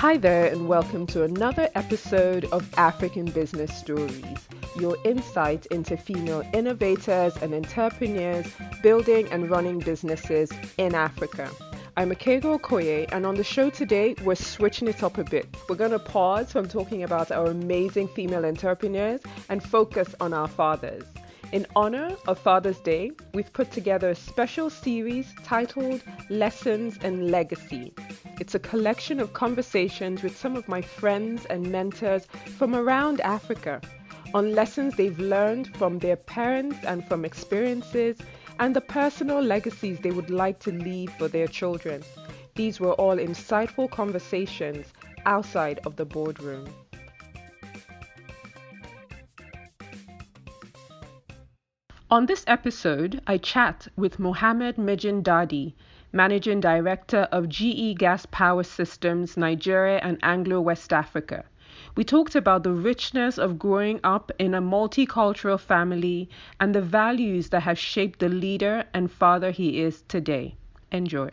Hi there, and welcome to another episode of African Business Stories, your insight into female innovators and entrepreneurs building and running businesses in Africa. I'm Akego Okoye, and on the show today, we're switching it up a bit. We're going to pause from talking about our amazing female entrepreneurs and focus on our fathers. In honor of Father's Day, we've put together a special series titled Lessons and Legacy. It's a collection of conversations with some of my friends and mentors from around Africa on lessons they've learned from their parents and from experiences and the personal legacies they would like to leave for their children. These were all insightful conversations outside of the boardroom. On this episode, I chat with Mohammed Mijindadi, Managing Director of GE Gas Power Systems, Nigeria and Anglo West Africa. We talked about the richness of growing up in a multicultural family and the values that have shaped the leader and father he is today. Enjoy.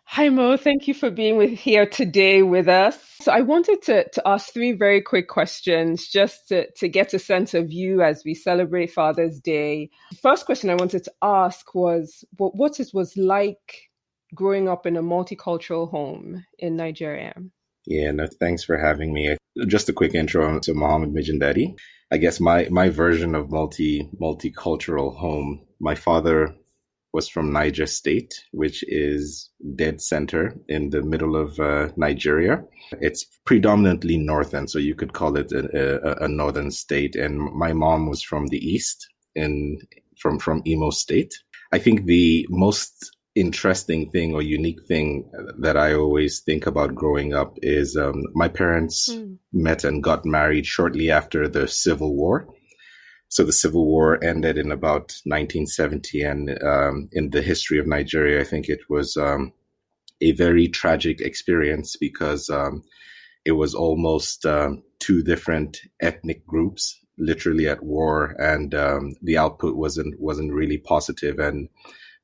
Hi, Mo. Thank you for being here today with us. So I wanted to ask three very quick questions just to get a sense of you as we celebrate Father's Day. The first question I wanted to ask was what it was like growing up in a multicultural home in Nigeria. Yeah, no, thanks for having me. Just a quick intro to Mohammed Mijindadi. I guess my version of multicultural home, my father was from Niger State, which is dead center in the middle of Nigeria. It's predominantly northern, so you could call it a northern state. And my mom was from the east, from Imo State. I think the most interesting thing or unique thing that I always think about growing up is my parents met and got married shortly after the Civil War. So the Civil War ended in about 1970, and in the history of Nigeria, I think it was a very tragic experience because it was almost two different ethnic groups literally at war, and the output wasn't really positive. And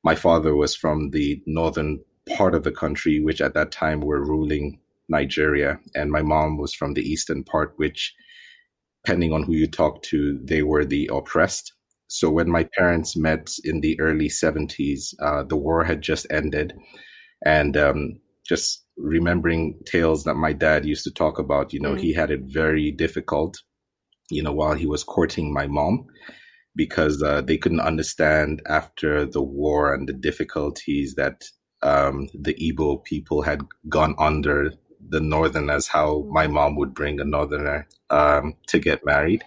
my father was from the northern part of the country, which at that time were ruling Nigeria, and my mom was from the eastern part, which, depending on who you talk to, they were the oppressed. So when my parents met in the early 70s, the war had just ended. And just remembering tales that my dad used to talk about, he had it very difficult, while he was courting my mom, because they couldn't understand after the war and the difficulties that the Igbo people had gone under the northerners, how my mom would bring a northerner to get married.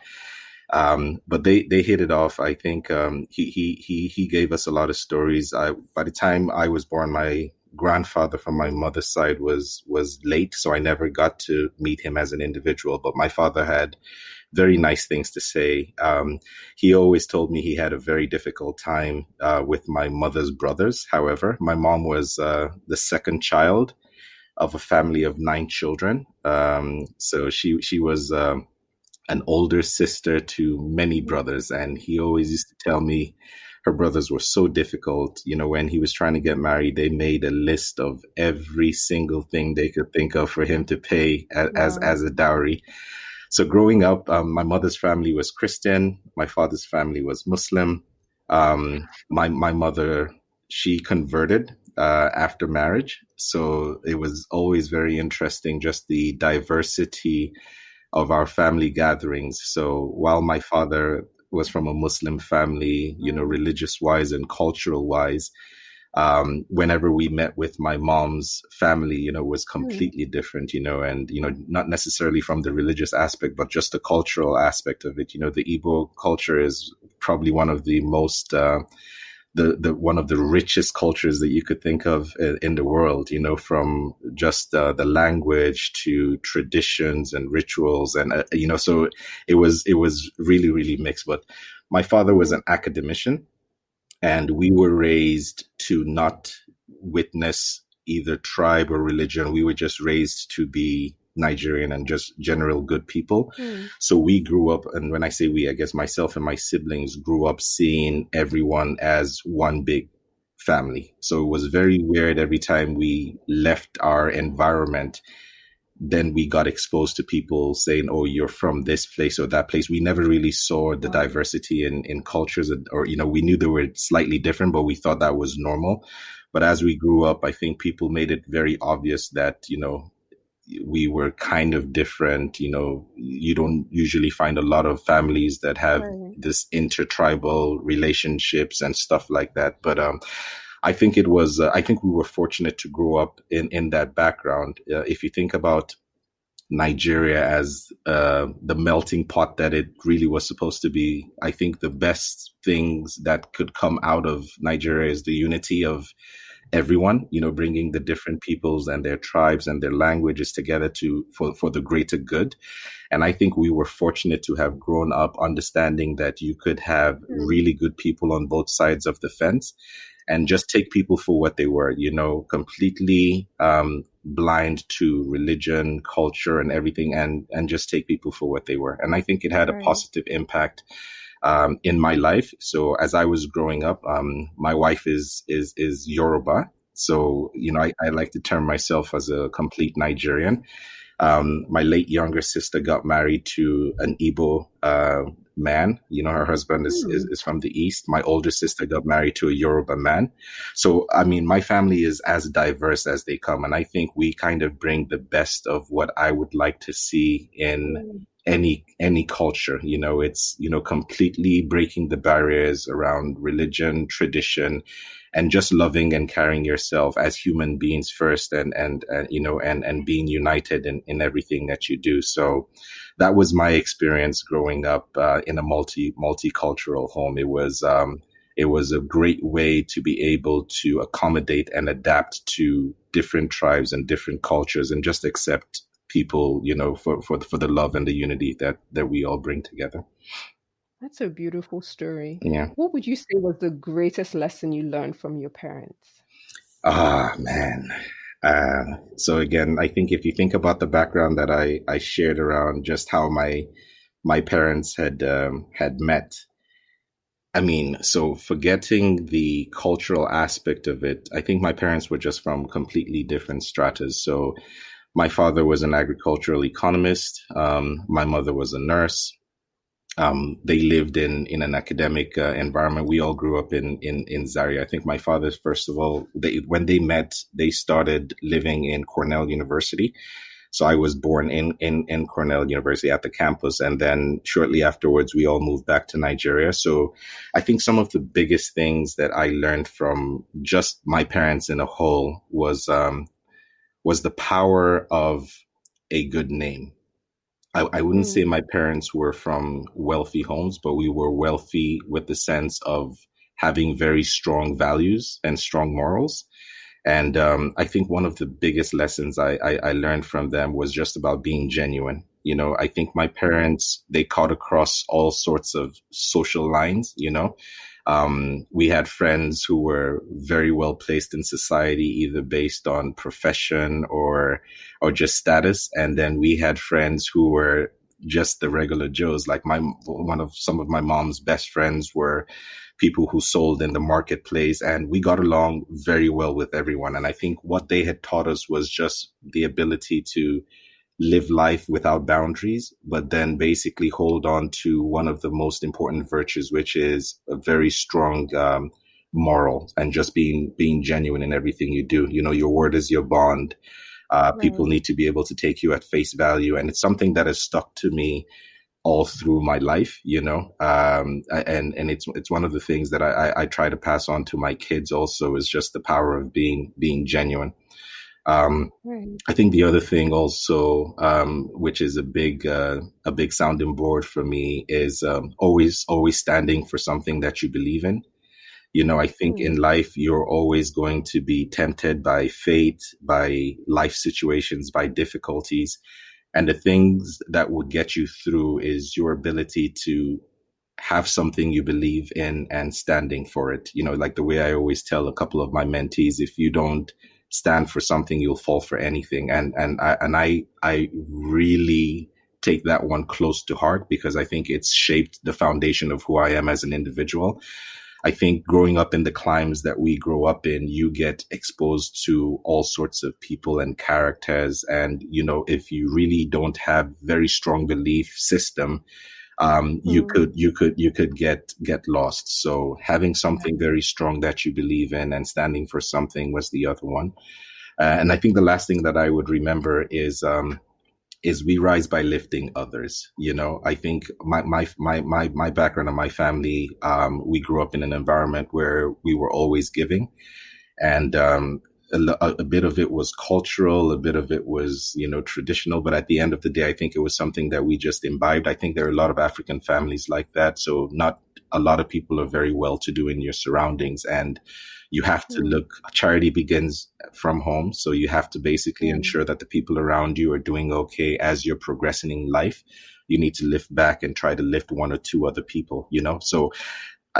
But they hit it off. I think he gave us a lot of stories. By the time I was born, my grandfather from my mother's side was late, so I never got to meet him as an individual. But my father had very nice things to say. He always told me he had a very difficult time with my mother's brothers. However, my mom was the second child of a family of 9 children. So she was an older sister to many brothers. And he always used to tell me her brothers were so difficult. When he was trying to get married, they made a list of every single thing they could think of for him to pay as a dowry. So growing up, my mother's family was Christian. My father's family was Muslim. My mother, she converted after marriage. So it was always very interesting, just the diversity of our family gatherings. So while my father was from a Muslim family, religious wise and cultural wise, whenever we met with my mom's family, was completely different, and, not necessarily from the religious aspect, but just the cultural aspect of it. The Igbo culture is probably one of the most, one of the richest cultures that you could think of in the world, from just the language to traditions and rituals. And, so it was really, really mixed. But my father was an academician, and we were raised to not witness either tribe or religion. We were just raised to be Nigerian and just general good people. So we grew up, and when I say we, I guess myself and my siblings grew up seeing everyone as one big family. So it was very weird every time we left our environment then we got exposed to people saying, oh, you're from this place or that place. We never really saw the diversity in cultures, or, we knew they were slightly different, but we thought that was normal. But as we grew up, I think people made it very obvious that, we were kind of different. You don't usually find a lot of families that have this intertribal relationships and stuff like that. But I think I think we were fortunate to grow up in that background. If you think about Nigeria as the melting pot that it really was supposed to be, I think the best things that could come out of Nigeria is the unity of everyone, bringing the different peoples and their tribes and their languages together for the greater good. And I think we were fortunate to have grown up understanding that you could have really good people on both sides of the fence and just take people for what they were, completely blind to religion, culture, and everything, and just take people for what they were. And I think it had a positive impact in my life. So as I was growing up, my wife is Yoruba. So, I like to term myself as a complete Nigerian. My late younger sister got married to an Igbo man. Her husband is from the East. My older sister got married to a Yoruba man. So, my family is as diverse as they come. And I think we kind of bring the best of what I would like to see in any culture. It's, completely breaking the barriers around religion, tradition, and just loving and carrying yourself as human beings first, and being united in everything that you do. So that was my experience growing up in a multicultural home. It was a great way to be able to accommodate and adapt to different tribes and different cultures, and just accept people, for the love and the unity that we all bring together. That's a beautiful story. Yeah. What would you say was the greatest lesson you learned from your parents? Ah, man. So again, I think if you think about the background that I shared around just how my parents had met, so forgetting the cultural aspect of it, I think my parents were just from completely different stratas. So my father was an agricultural economist. My mother was a nurse. They lived in an academic environment. We all grew up in Zaria. I think my father, first of all, when they met, they started living in Cornell University. So I was born in Cornell University at the campus. And then shortly afterwards, we all moved back to Nigeria. So I think some of the biggest things that I learned from just my parents in a whole was the power of a good name. I wouldn't say my parents were from wealthy homes, but we were wealthy with the sense of having very strong values and strong morals. And I think one of the biggest lessons I learned from them was just about being genuine. I think my parents, they cut across all sorts of social lines. We had friends who were very well placed in society, either based on profession or just status. And then we had friends who were just the regular Joes. Like some of my mom's best friends were people who sold in the marketplace, and we got along very well with everyone. And I think what they had taught us was just the ability to live life without boundaries, but then basically hold on to one of the most important virtues, which is a very strong moral, and just being genuine in everything you do. Your word is your bond. People need to be able to take you at face value. And it's something that has stuck to me all through my life, and it's one of the things that I try to pass on to my kids also, is just the power of being genuine. I think the other thing also, which is a big sounding board for me, is always standing for something that you believe in. I think in life, you're always going to be tempted by fate, by life situations, by difficulties. And the things that will get you through is your ability to have something you believe in and standing for it. Like the way I always tell a couple of my mentees, if you don't stand for something, you'll fall for anything. And I really take that one close to heart, because I think it's shaped the foundation of who I am as an individual. I think growing up in the climes that we grow up in, you get exposed to all sorts of people and characters. And, if you really don't have very strong belief system, you could get lost. So having something very strong that you believe in and standing for something was the other one. And I think the last thing that I would remember is we rise by lifting others. I think my background and my family, we grew up in an environment where we were always giving, and a bit of it was cultural, a bit of it was, traditional. But at the end of the day, I think it was something that we just imbibed. I think there are a lot of African families like that. So not a lot of people are very well to do in your surroundings, and you have to look, charity begins from home. So you have to basically ensure that the people around you are doing okay as you're progressing in life. You need to lift back and try to lift one or two other people, so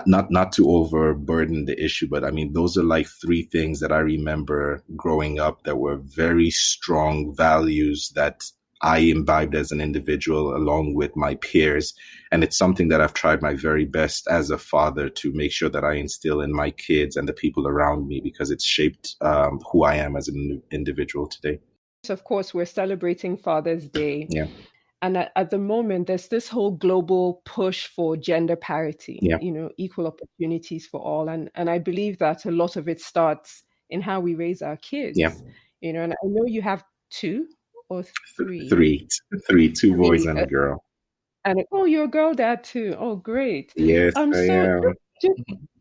not to overburden the issue, but I mean, those are like three things that I remember growing up that were very strong values that I imbibed as an individual along with my peers. And it's something that I've tried my very best as a father to make sure that I instill in my kids and the people around me, because it's shaped who I am as an individual today. So of course, we're celebrating Father's Day. Yeah. And at the moment, there's this whole global push for gender parity, Yeah. Equal opportunities for all. And I believe that a lot of it starts in how we raise our kids. Yeah. And I know you have two or three. Two boys and a girl. And you're a girl dad too. Oh, great. Yes, I am.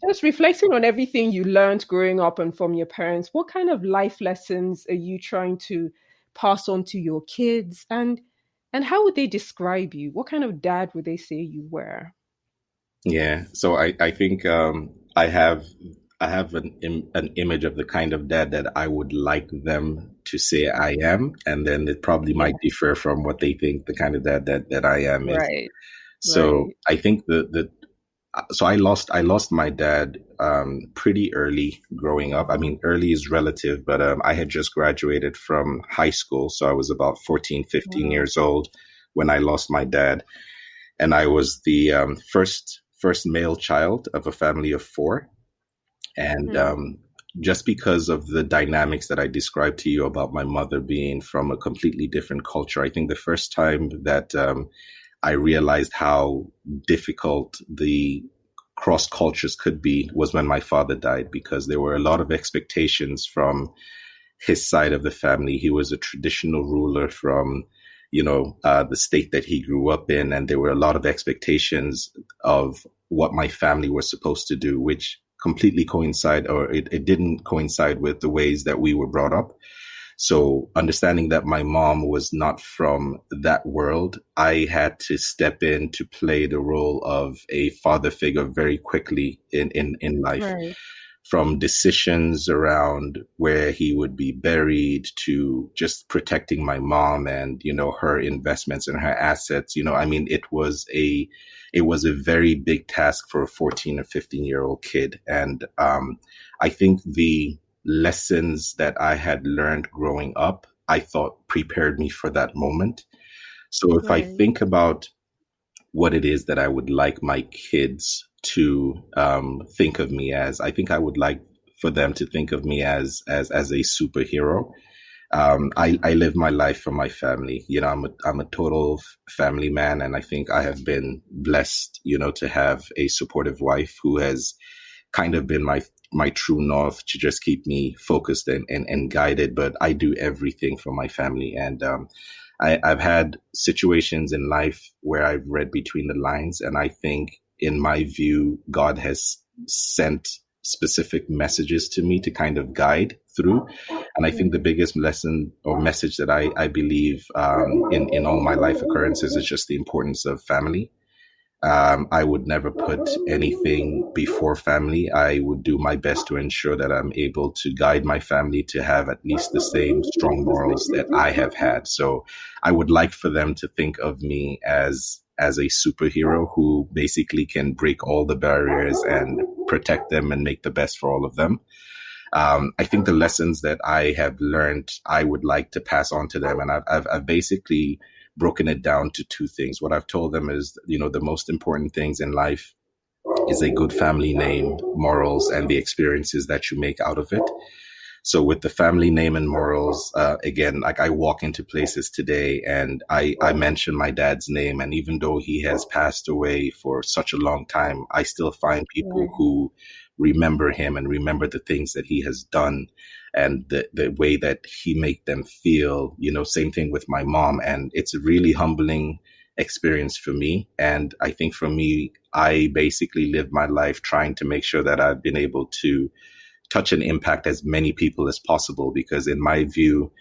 Just reflecting on everything you learned growing up and from your parents, what kind of life lessons are you trying to pass on to your kids? And how would they describe you? What kind of dad would they say you were? Yeah, so I think I have an image of the kind of dad that I would like them to say I am, and then it probably might differ from what they think the kind of dad that I am is. Right. So I think so I lost my dad pretty early growing up. I mean, early is relative, but I had just graduated from high school, so I was about 14, 15 years old when I lost my dad, and I was the first male child of a family of four. And just because of the dynamics that I described to you about my mother being from a completely different culture, I think the first time that I realized how difficult the cross cultures could be was when my father died, because there were a lot of expectations from his side of the family. He was a traditional ruler from, the state that he grew up in. And there were a lot of expectations of what my family was supposed to do, which completely it didn't coincide with the ways that we were brought up. So understanding that my mom was not from that world, I had to step in to play the role of a father figure very quickly in life. Right. From decisions around where he would be buried to just protecting my mom and, her investments and her assets. I mean, it was a very big task for a 14 or 15-year-old kid. And I think the lessons that I had learned growing up, I thought prepared me for that moment. So if I think about what it is that I would like my kids to think of me as, I think I would like for them to think of me as a superhero. I live my life for my family. I'm a total family man, and I think I have been blessed, to have a supportive wife who has kind of been my true north to just keep me focused and guided. But I do everything for my family. And I've had situations in life where I've read between the lines. And I think, in my view, God has sent specific messages to me to kind of guide through. And I think the biggest lesson or message that I believe in all my life occurrences is just the importance of family. I would never put anything before family. I would do my best to ensure that I'm able to guide my family to have at least the same strong morals that I have had. So I would like for them to think of me as a superhero who basically can break all the barriers and protect them and make the best for all of them. I think the lessons that I have learned, I would like to pass on to them. And I've basically broken it down to two things. What I've told them is, the most important things in life is a good family name, morals, and the experiences that you make out of it. So with the family name and morals, again, like I walk into places today and I mention my dad's name. And even though he has passed away for such a long time, I still find people who remember him and remember the things that he has done and the way that he made them feel, same thing with my mom. And it's a really humbling experience for me. And I think for me, I basically live my life trying to make sure that I've been able to touch and impact as many people as possible, because in my view,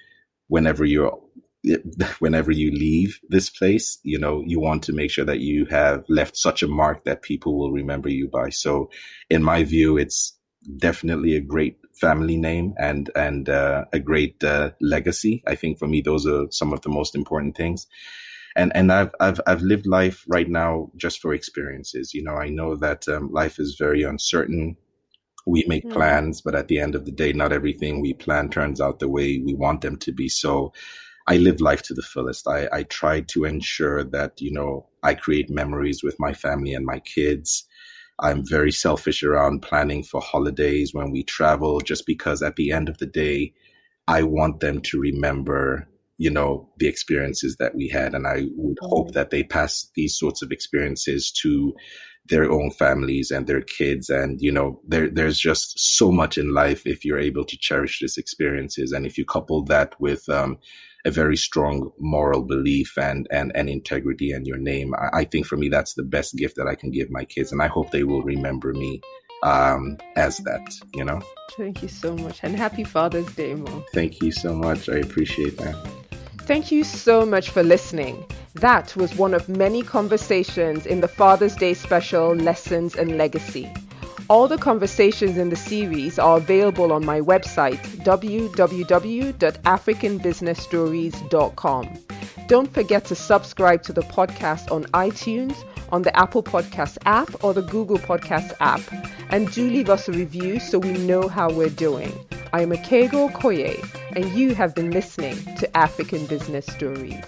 whenever you leave this place, you want to make sure that you have left such a mark that people will remember you by. So in my view, it's definitely a great family name and a great legacy. I think for me, those are some of the most important things. And I've lived life right now just for experiences. I know that life is very uncertain. We make plans, but at the end of the day, not everything we plan turns out the way we want them to be. So I live life to the fullest. I try to ensure that, I create memories with my family and my kids. I'm very selfish around planning for holidays when we travel, just because at the end of the day, I want them to remember, the experiences that we had. And I would hope that they pass these sorts of experiences to their own families and their kids. And, there's just so much in life if you're able to cherish these experiences. And if you couple that with a very strong moral belief and integrity in your name, I think for me, that's the best gift that I can give my kids. And I hope they will remember me as that, Thank you so much. And happy Father's Day, Mo. Thank you so much. I appreciate that. Thank you so much for listening. That was one of many conversations in the Father's Day special, Lessons and Legacy. All the conversations in the series are available on my website, www.africanbusinessstories.com. Don't forget to subscribe to the podcast on iTunes, on the Apple Podcast app or the Google Podcast app. And do leave us a review so we know how we're doing. I am Akego Okoye, and you have been listening to African Business Stories.